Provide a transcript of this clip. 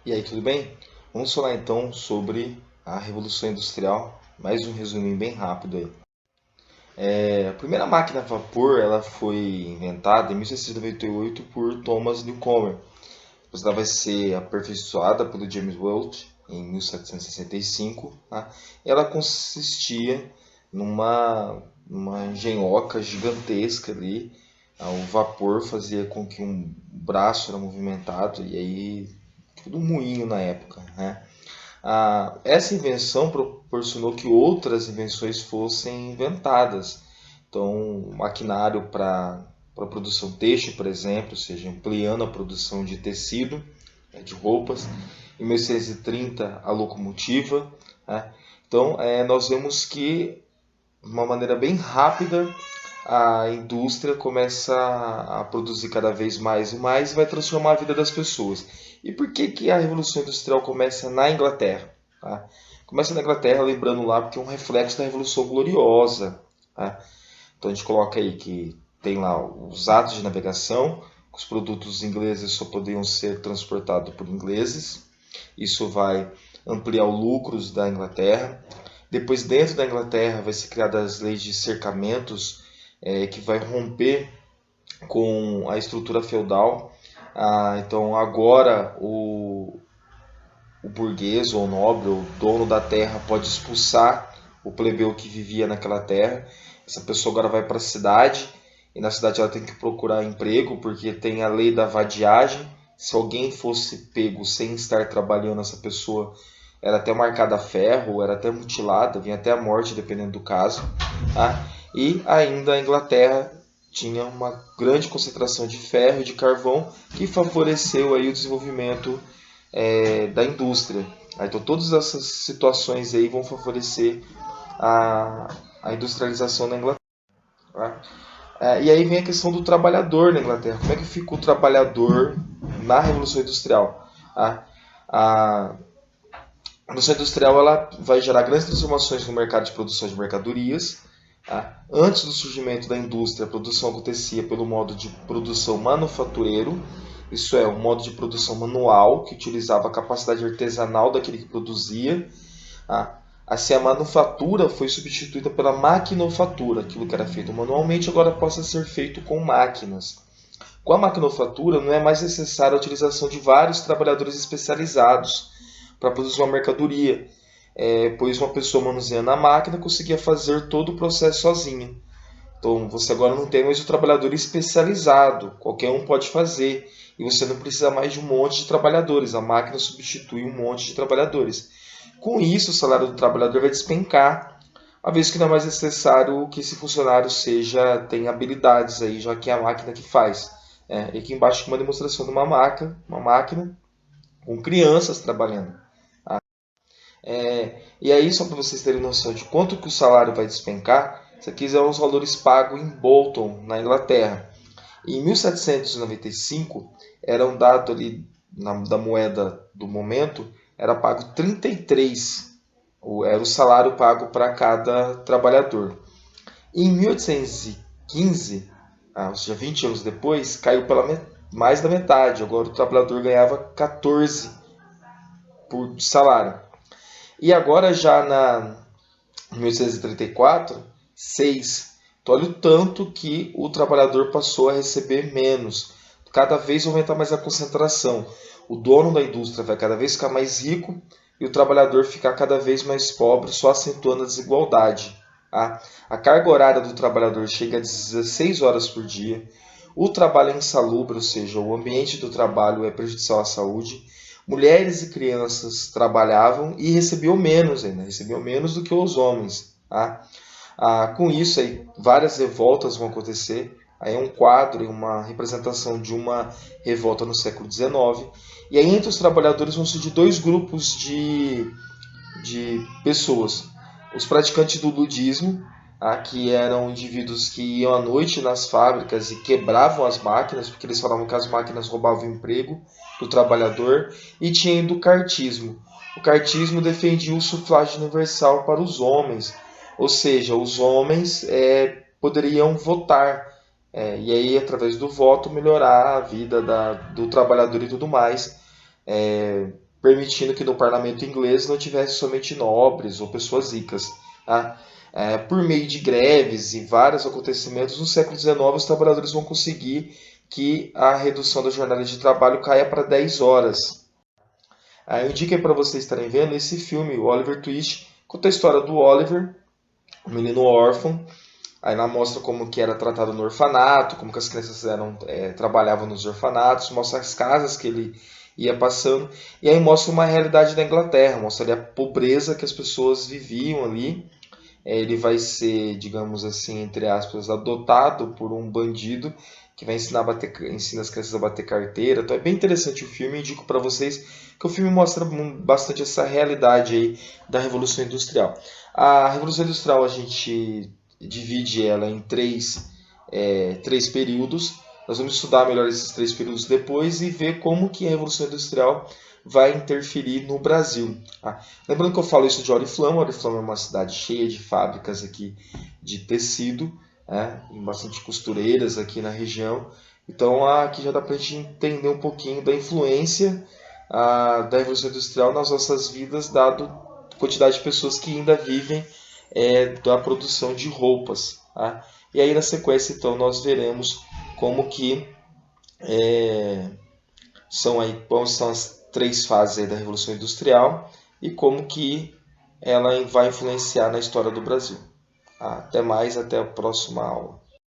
E aí, tudo bem? Vamos falar então sobre a Revolução Industrial, mais um resuminho bem rápido aí. A primeira máquina a vapor ela foi inventada em 1698 por Thomas Newcomer. Depois ela vai ser aperfeiçoada pelo James Watt em 1765. Tá? Ela consistia numa engenhoca gigantesca ali. O vapor fazia com que um braço era movimentado e aí tudo um moinho na época, né? Essa invenção proporcionou que outras invenções fossem inventadas. Então, maquinário para produção têxtil, por exemplo, ou seja, ampliando a produção de tecido, de roupas. Em 1630, a locomotiva. Né? Então, nós vemos que, de uma maneira bem rápida, a indústria começa a produzir cada vez mais e mais e vai transformar a vida das pessoas. E por que, que a Revolução Industrial começa na Inglaterra? Tá? Começa na Inglaterra, lembrando lá, porque é um reflexo da Revolução Gloriosa. Tá? Então a gente coloca aí que tem lá os atos de navegação, os produtos ingleses só podiam ser transportados por ingleses. Isso vai ampliar os lucros da Inglaterra. Depois, dentro da Inglaterra, vai ser criadas as leis de cercamentos, que vai romper com a estrutura feudal. Então agora o burguês ou o nobre, o dono da terra, pode expulsar o plebeu que vivia naquela terra. Essa pessoa agora vai para a cidade e na cidade ela tem que procurar emprego porque tem a lei da vadiagem. Se alguém fosse pego sem estar trabalhando, essa pessoa era até marcada a ferro, era até mutilada, vinha até a morte dependendo do caso. Tá? E ainda a Inglaterra tinha uma grande concentração de ferro e de carvão que favoreceu aí o desenvolvimento da indústria. Então todas essas situações aí vão favorecer a industrialização na Inglaterra. Tá? E aí vem a questão do trabalhador na Inglaterra. Como é que fica o trabalhador na Revolução Industrial? A Revolução Industrial ela vai gerar grandes transformações no mercado de produção de mercadorias. Antes do surgimento da indústria, a produção acontecia pelo modo de produção manufatureiro, isso é, um modo de produção manual que utilizava a capacidade artesanal daquele que produzia. Assim, a manufatura foi substituída pela maquinofatura, aquilo que era feito manualmente agora possa ser feito com máquinas. Com a maquinofatura, não é mais necessária a utilização de vários trabalhadores especializados para produzir uma mercadoria, pois uma pessoa manuseando a máquina conseguia fazer todo o processo sozinha. Então você agora não tem mais o trabalhador especializado, qualquer um pode fazer, e você não precisa mais de um monte de trabalhadores, a máquina substitui um monte de trabalhadores. Com isso, o salário do trabalhador vai despencar, uma vez que não é mais necessário que esse funcionário tenha habilidades, aí, já que é a máquina que faz. E aqui embaixo tem uma demonstração de uma máquina com crianças trabalhando. E aí, só para vocês terem noção de quanto que o salário vai despencar, isso aqui são os valores pagos em Bolton, na Inglaterra. Em 1795, era um dado ali da moeda do momento, era pago 33, era o salário pago para cada trabalhador. Em 1815, ou seja, 20 anos depois, caiu pela mais da metade. Agora o trabalhador ganhava 14 por salário. E agora já em 1834, 6. Então olha o tanto que o trabalhador passou a receber menos. Cada vez aumenta mais a concentração. O dono da indústria vai cada vez ficar mais rico e o trabalhador ficar cada vez mais pobre, só acentuando a desigualdade. A carga horária do trabalhador chega a 16 horas por dia. O trabalho é insalubre, ou seja, o ambiente do trabalho é prejudicial à saúde. Mulheres e crianças trabalhavam e recebiam menos ainda, recebiam menos do que os homens. Com isso, aí, várias revoltas vão acontecer. Aí é um quadro, uma representação de uma revolta no século XIX. E aí entre os trabalhadores vão surgir dois grupos de pessoas. Os praticantes do ludismo, que eram indivíduos que iam à noite nas fábricas e quebravam as máquinas, porque eles falavam que as máquinas roubavam o emprego do trabalhador, e tinha do cartismo. O cartismo defendia o sufrágio universal para os homens, ou seja, os homens poderiam votar, e aí através do voto melhorar a vida do trabalhador e tudo mais, permitindo que no parlamento inglês não tivesse somente nobres ou pessoas ricas. Tá? Por meio de greves e vários acontecimentos, no século XIX os trabalhadores vão conseguir que a redução da jornada de trabalho caia para 10 horas. Eu indico aí para vocês estarem vendo esse filme, o Oliver Twist, conta a história do Oliver, um menino órfão. Aí ela mostra como que era tratado no orfanato, como que as crianças trabalhavam nos orfanatos, mostra as casas que ele ia passando, e aí mostra uma realidade da Inglaterra, mostra ali a pobreza que as pessoas viviam ali. Ele vai ser, digamos assim, entre aspas, adotado por um bandido que vai ensina as crianças a bater carteira. Então é bem interessante o filme, indico para vocês que o filme mostra bastante essa realidade aí da Revolução Industrial. A Revolução Industrial a gente divide ela em três períodos. Nós vamos estudar melhor esses 3 períodos depois e ver como que a Revolução Industrial vai interferir no Brasil. Tá? Lembrando que eu falo isso de Oriflama. Oriflama é uma cidade cheia de fábricas aqui de tecido, tem bastante costureiras aqui na região. Então aqui já dá para a gente entender um pouquinho da influência da Revolução Industrial nas nossas vidas, dado a quantidade de pessoas que ainda vivem da produção de roupas. Tá? E aí na sequência então nós veremos como que quais são as 3 fases aí da Revolução Industrial e como que ela vai influenciar na história do Brasil. Até mais, até a próxima aula.